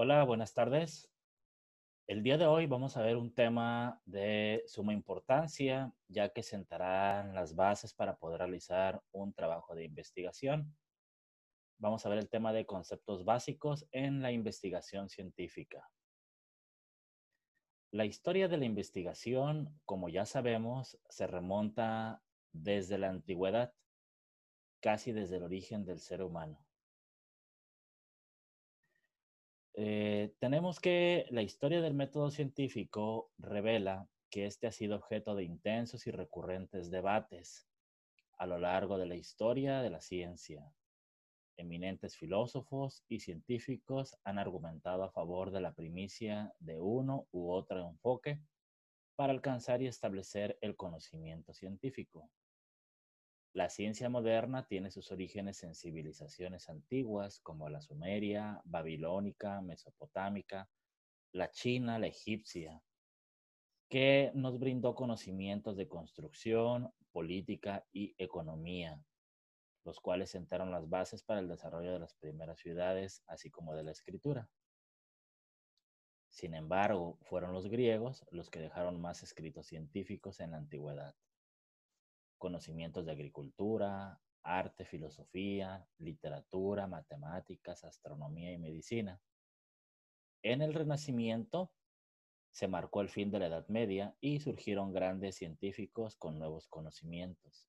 Hola, buenas tardes. El día de hoy vamos a ver un tema de suma importancia, ya que sentarán las bases para poder realizar un trabajo de investigación. Vamos a ver el tema de conceptos básicos en la investigación científica. La historia de la investigación, como ya sabemos, se remonta desde la antigüedad, casi desde el origen del ser humano. Tenemos que la historia del método científico revela que este ha sido objeto de intensos y recurrentes debates a lo largo de la historia de la ciencia. Eminentes filósofos y científicos han argumentado a favor de la primicia de uno u otro enfoque para alcanzar y establecer el conocimiento científico. La ciencia moderna tiene sus orígenes en civilizaciones antiguas como la sumeria, babilónica, mesopotámica, la china, la egipcia, que nos brindó conocimientos de construcción, política y economía, los cuales sentaron las bases para el desarrollo de las primeras ciudades, así como de la escritura. Sin embargo, fueron los griegos los que dejaron más escritos científicos en la antigüedad. Conocimientos de agricultura, arte, filosofía, literatura, matemáticas, astronomía y medicina. En el Renacimiento se marcó el fin de la Edad Media y surgieron grandes científicos con nuevos conocimientos.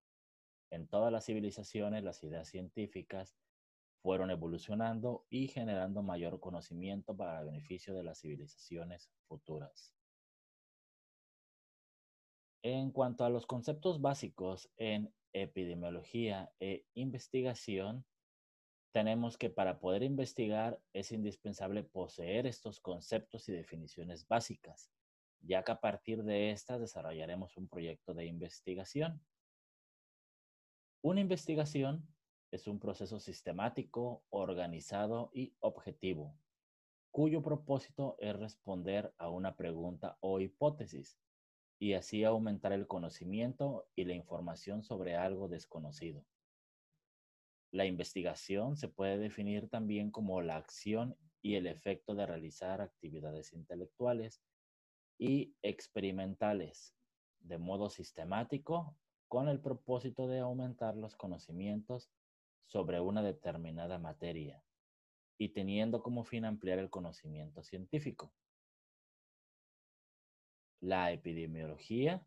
En todas las civilizaciones, las ideas científicas fueron evolucionando y generando mayor conocimiento para el beneficio de las civilizaciones futuras. En cuanto a los conceptos básicos en epidemiología e investigación, tenemos que para poder investigar es indispensable poseer estos conceptos y definiciones básicas, ya que a partir de estas desarrollaremos un proyecto de investigación. Una investigación es un proceso sistemático, organizado y objetivo, cuyo propósito es responder a una pregunta o hipótesis y así aumentar el conocimiento y la información sobre algo desconocido. La investigación se puede definir también como la acción y el efecto de realizar actividades intelectuales y experimentales de modo sistemático con el propósito de aumentar los conocimientos sobre una determinada materia y teniendo como fin ampliar el conocimiento científico. La epidemiología,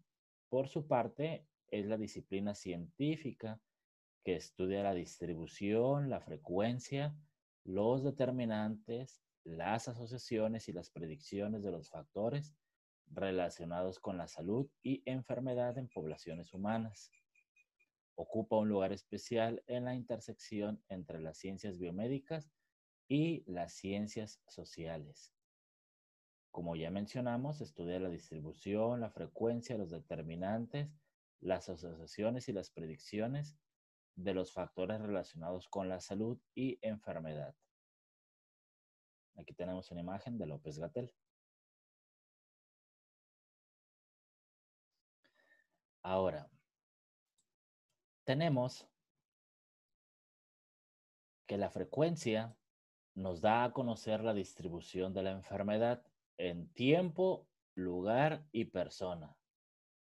por su parte, es la disciplina científica que estudia la distribución, la frecuencia, los determinantes, las asociaciones y las predicciones de los factores relacionados con la salud y enfermedad en poblaciones humanas. Ocupa un lugar especial en la intersección entre las ciencias biomédicas y las ciencias sociales. Como ya mencionamos, estudia la distribución, la frecuencia, los determinantes, las asociaciones y las predicciones de los factores relacionados con la salud y enfermedad. Aquí tenemos una imagen de López Gatell. Ahora, tenemos que la frecuencia nos da a conocer la distribución de la enfermedad en tiempo, lugar y persona.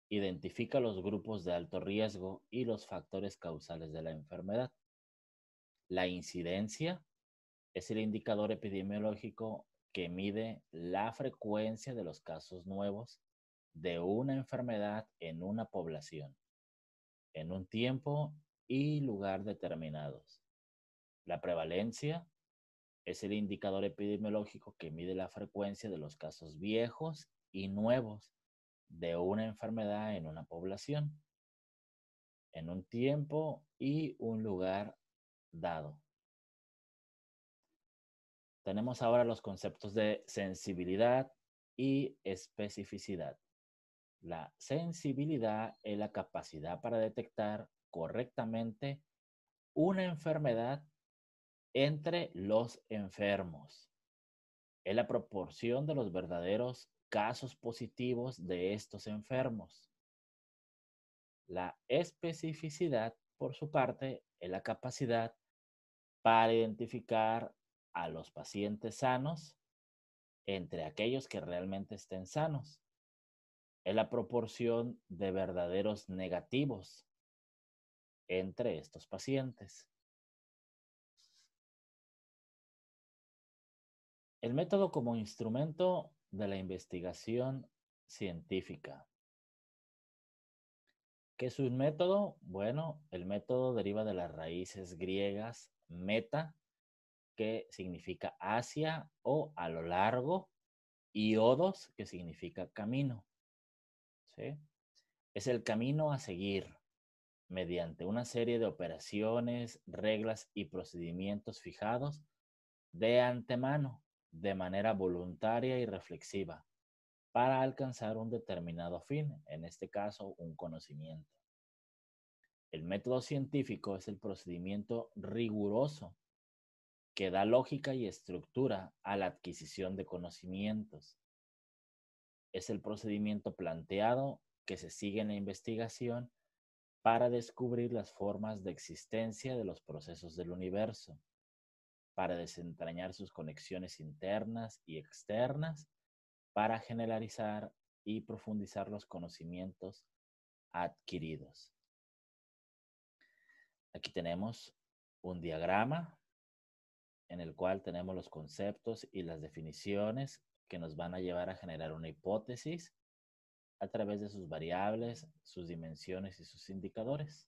Identifica los grupos de alto riesgo y los factores causales de la enfermedad. La incidencia es el indicador epidemiológico que mide la frecuencia de los casos nuevos de una enfermedad en una población, en un tiempo y lugar determinados. La prevalencia es el indicador epidemiológico que mide la frecuencia de los casos viejos y nuevos de una enfermedad en una población, en un tiempo y un lugar dado. Tenemos ahora los conceptos de sensibilidad y especificidad. La sensibilidad es la capacidad para detectar correctamente una enfermedad entre los enfermos. Es la proporción de los verdaderos casos positivos de estos enfermos. La especificidad, por su parte, es la capacidad para identificar a los pacientes sanos entre aquellos que realmente estén sanos. Es la proporción de verdaderos negativos entre estos pacientes. El método como instrumento de la investigación científica. ¿Qué es un método? Bueno, el método deriva de las raíces griegas meta, que significa hacia o a lo largo, y odos, que significa camino. ¿Sí? Es el camino a seguir mediante una serie de operaciones, reglas y procedimientos fijados de antemano, de manera voluntaria y reflexiva, para alcanzar un determinado fin, en este caso, un conocimiento. El método científico es el procedimiento riguroso que da lógica y estructura a la adquisición de conocimientos. Es el procedimiento planteado que se sigue en la investigación para descubrir las formas de existencia de los procesos del universo, para desentrañar sus conexiones internas y externas, para generalizar y profundizar los conocimientos adquiridos. Aquí tenemos un diagrama en el cual tenemos los conceptos y las definiciones que nos van a llevar a generar una hipótesis a través de sus variables, sus dimensiones y sus indicadores.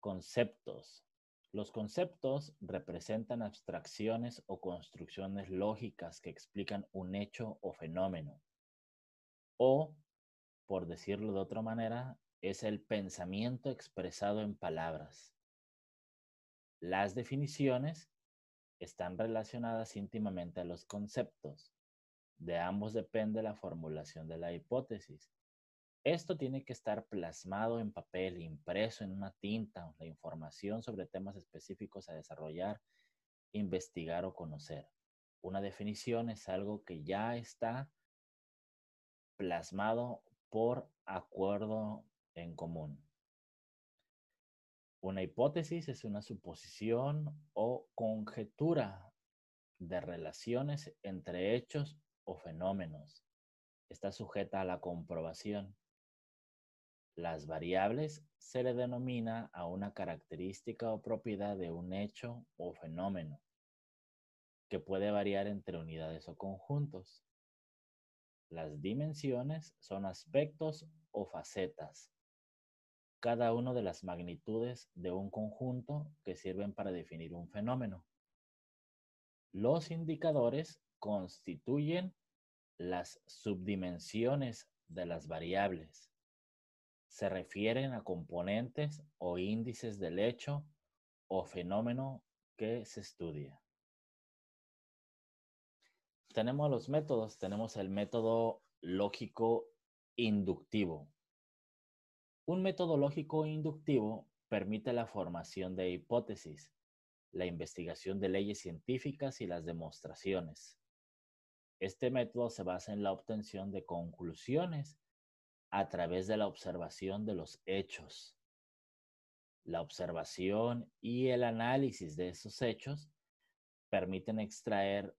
Conceptos. Los conceptos representan abstracciones o construcciones lógicas que explican un hecho o fenómeno. O, por decirlo de otra manera, es el pensamiento expresado en palabras. Las definiciones están relacionadas íntimamente a los conceptos. De ambos depende la formulación de la hipótesis. Esto tiene que estar plasmado en papel, impreso en una tinta, la información sobre temas específicos a desarrollar, investigar o conocer. Una definición es algo que ya está plasmado por acuerdo en común. Una hipótesis es una suposición o conjetura de relaciones entre hechos o fenómenos. Está sujeta a la comprobación. Las variables se le denomina a una característica o propiedad de un hecho o fenómeno, que puede variar entre unidades o conjuntos. Las dimensiones son aspectos o facetas, cada uno de las magnitudes de un conjunto que sirven para definir un fenómeno. Los indicadores constituyen las subdimensiones de las variables. Se refieren a componentes o índices del hecho o fenómeno que se estudia. Tenemos los métodos. Tenemos el método lógico inductivo. Un método lógico inductivo permite la formación de hipótesis, la investigación de leyes científicas y las demostraciones. Este método se basa en la obtención de conclusiones a través de la observación de los hechos. La observación y el análisis de esos hechos permiten extraer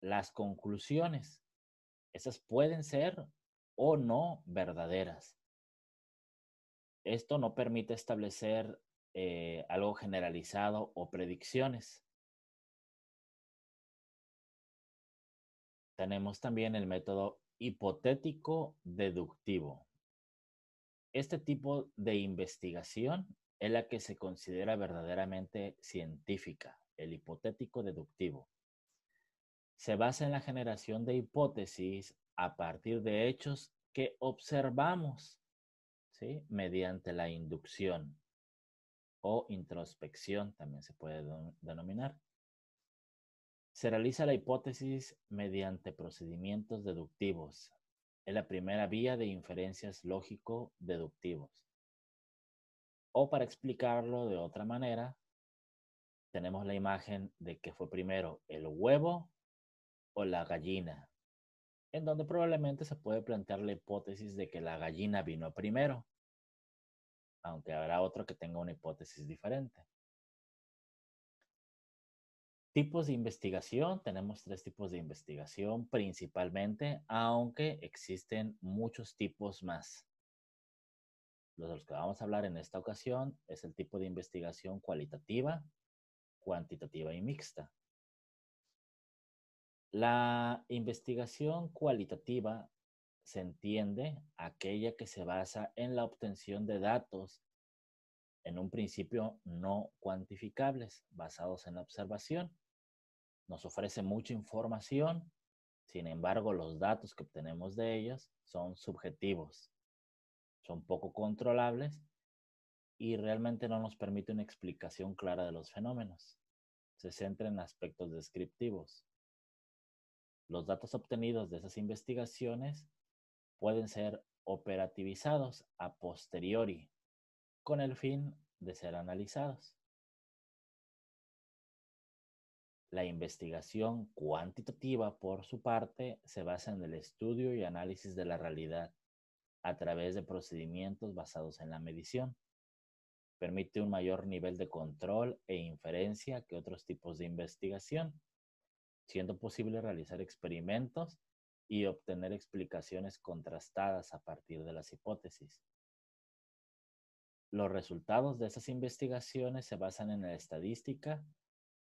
las conclusiones. Esas pueden ser o no verdaderas. Esto no permite establecer algo generalizado o predicciones. Tenemos también el método hipotético deductivo. Este tipo de investigación es la que se considera verdaderamente científica, el hipotético deductivo. Se basa en la generación de hipótesis a partir de hechos que observamos, ¿sí? Mediante la inducción o introspección, también se puede denominar. Se realiza la hipótesis mediante procedimientos deductivos. Es la primera vía de inferencias lógico-deductivos. O para explicarlo de otra manera, tenemos la imagen de que fue primero el huevo o la gallina, en donde probablemente se puede plantear la hipótesis de que la gallina vino primero, aunque habrá otro que tenga una hipótesis diferente. Tipos de investigación, tenemos tres tipos de investigación principalmente, aunque existen muchos tipos más. Los de los que vamos a hablar en esta ocasión es el tipo de investigación cualitativa, cuantitativa y mixta. La investigación cualitativa se entiende aquella que se basa en la obtención de datos en un principio no cuantificables, basados en la observación. Nos ofrece mucha información, sin embargo, los datos que obtenemos de ellos son subjetivos, son poco controlables y realmente no nos permite una explicación clara de los fenómenos. Se centra en aspectos descriptivos. Los datos obtenidos de esas investigaciones pueden ser operativizados a posteriori con el fin de ser analizados. La investigación cuantitativa, por su parte, se basa en el estudio y análisis de la realidad a través de procedimientos basados en la medición. Permite un mayor nivel de control e inferencia que otros tipos de investigación, siendo posible realizar experimentos y obtener explicaciones contrastadas a partir de las hipótesis. Los resultados de esas investigaciones se basan en la estadística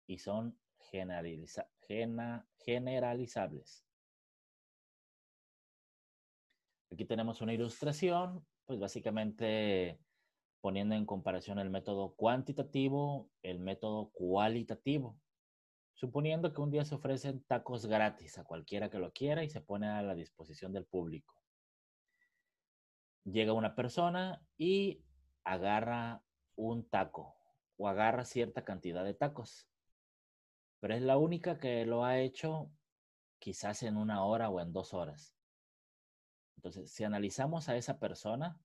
y son generalizables. Aquí tenemos una ilustración, pues básicamente poniendo en comparación el método cuantitativo, el método cualitativo. Suponiendo que un día se ofrecen tacos gratis a cualquiera que lo quiera y se pone a la disposición del público. Llega una persona y agarra un taco o agarra cierta cantidad de tacos, pero es la única que lo ha hecho quizás en 1 hora o en 2 horas. Entonces, si analizamos a esa persona,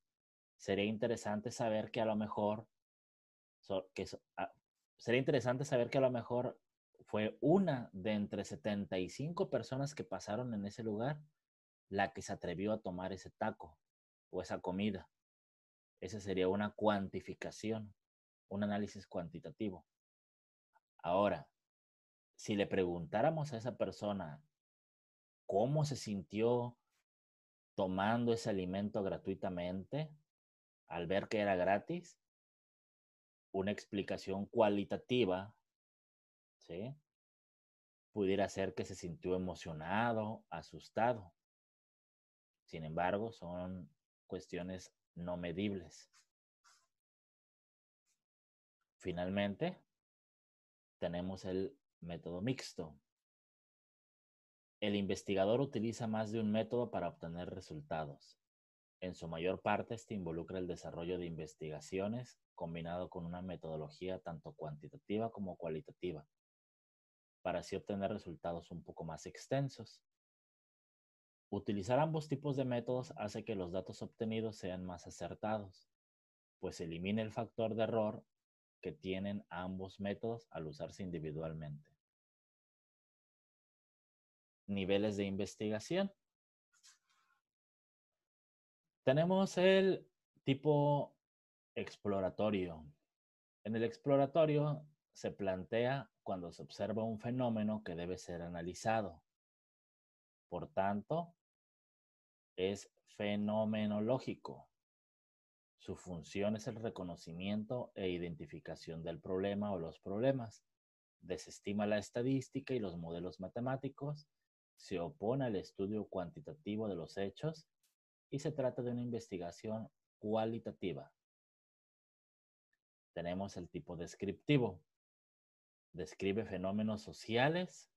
sería interesante saber que a lo mejor, sería interesante saber que a lo mejor fue una de entre 75 personas que pasaron en ese lugar la que se atrevió a tomar ese taco o esa comida. Esa sería una cuantificación, un análisis cuantitativo. Ahora, si le preguntáramos a esa persona cómo se sintió tomando ese alimento gratuitamente, al ver que era gratis, una explicación cualitativa, ¿sí? Pudiera ser que se sintió emocionado, asustado. Sin embargo, son cuestiones no medibles. Finalmente, tenemos el método mixto. El investigador utiliza más de un método para obtener resultados. En su mayor parte, este involucra el desarrollo de investigaciones combinado con una metodología tanto cuantitativa como cualitativa, para así obtener resultados un poco más extensos. Utilizar ambos tipos de métodos hace que los datos obtenidos sean más acertados, pues elimina el factor de error que tienen ambos métodos al usarse individualmente. Niveles de investigación. Tenemos el tipo exploratorio. En el exploratorio se plantea cuando se observa un fenómeno que debe ser analizado. Por tanto, es fenomenológico. Su función es el reconocimiento e identificación del problema o los problemas. Desestima la estadística y los modelos matemáticos, se opone al estudio cuantitativo de los hechos y se trata de una investigación cualitativa. Tenemos el tipo descriptivo. Describe fenómenos sociales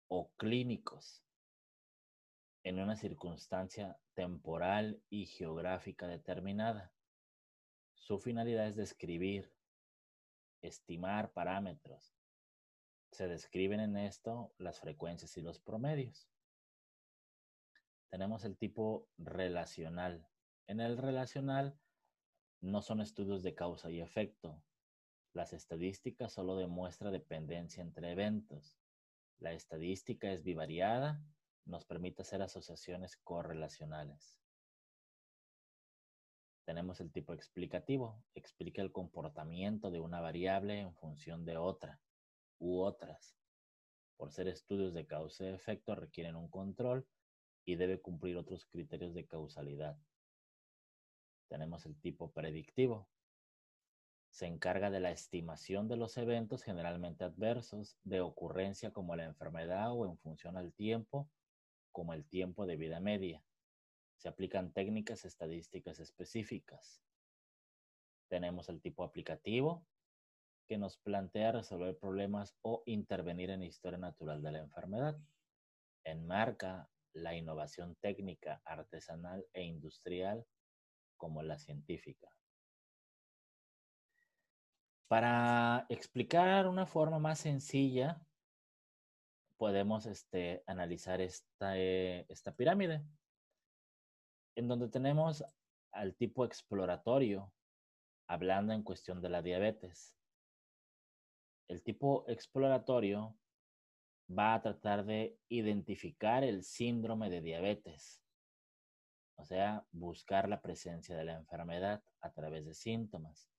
o clínicos en una circunstancia temporal y geográfica determinada. Su finalidad es describir, estimar parámetros. Se describen en esto las frecuencias y los promedios. Tenemos el tipo relacional. En el relacional no son estudios de causa y efecto. Las estadísticas solo demuestran dependencia entre eventos. La estadística es bivariada, nos permite hacer asociaciones correlacionales. Tenemos el tipo explicativo. Explica el comportamiento de una variable en función de otra u otras. Por ser estudios de causa y efecto, requieren un control y debe cumplir otros criterios de causalidad. Tenemos el tipo predictivo. Se encarga de la estimación de los eventos generalmente adversos de ocurrencia como la enfermedad o en función al tiempo, como el tiempo de vida media. Se aplican técnicas estadísticas específicas. Tenemos el tipo aplicativo, que nos plantea resolver problemas o intervenir en la historia natural de la enfermedad. Enmarca la innovación técnica, artesanal e industrial como la científica. Para explicar una forma más sencilla, podemos analizar esta pirámide, en donde tenemos al tipo exploratorio, hablando en cuestión de la diabetes. El tipo exploratorio va a tratar de identificar el síndrome de diabetes, o sea, buscar la presencia de la enfermedad a través de síntomas.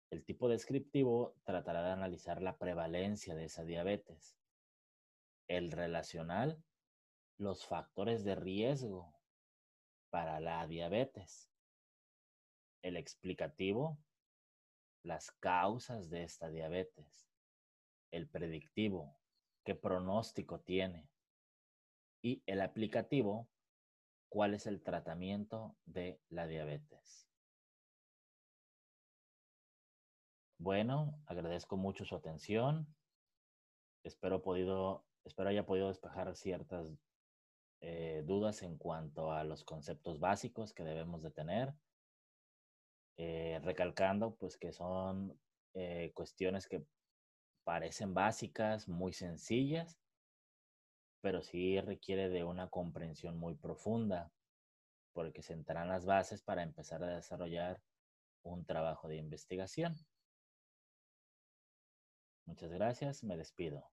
El tipo descriptivo tratará de analizar la prevalencia de esa diabetes. El relacional, los factores de riesgo para la diabetes. El explicativo, las causas de esta diabetes. El predictivo, qué pronóstico tiene. Y el aplicativo, cuál es el tratamiento de la diabetes. Bueno, agradezco mucho su atención. Espero haya podido despejar ciertas dudas en cuanto a los conceptos básicos que debemos de tener. Recalcando pues que son cuestiones que parecen básicas, muy sencillas, pero sí requiere de una comprensión muy profunda, porque sentarán las bases para empezar a desarrollar un trabajo de investigación. Muchas gracias, me despido.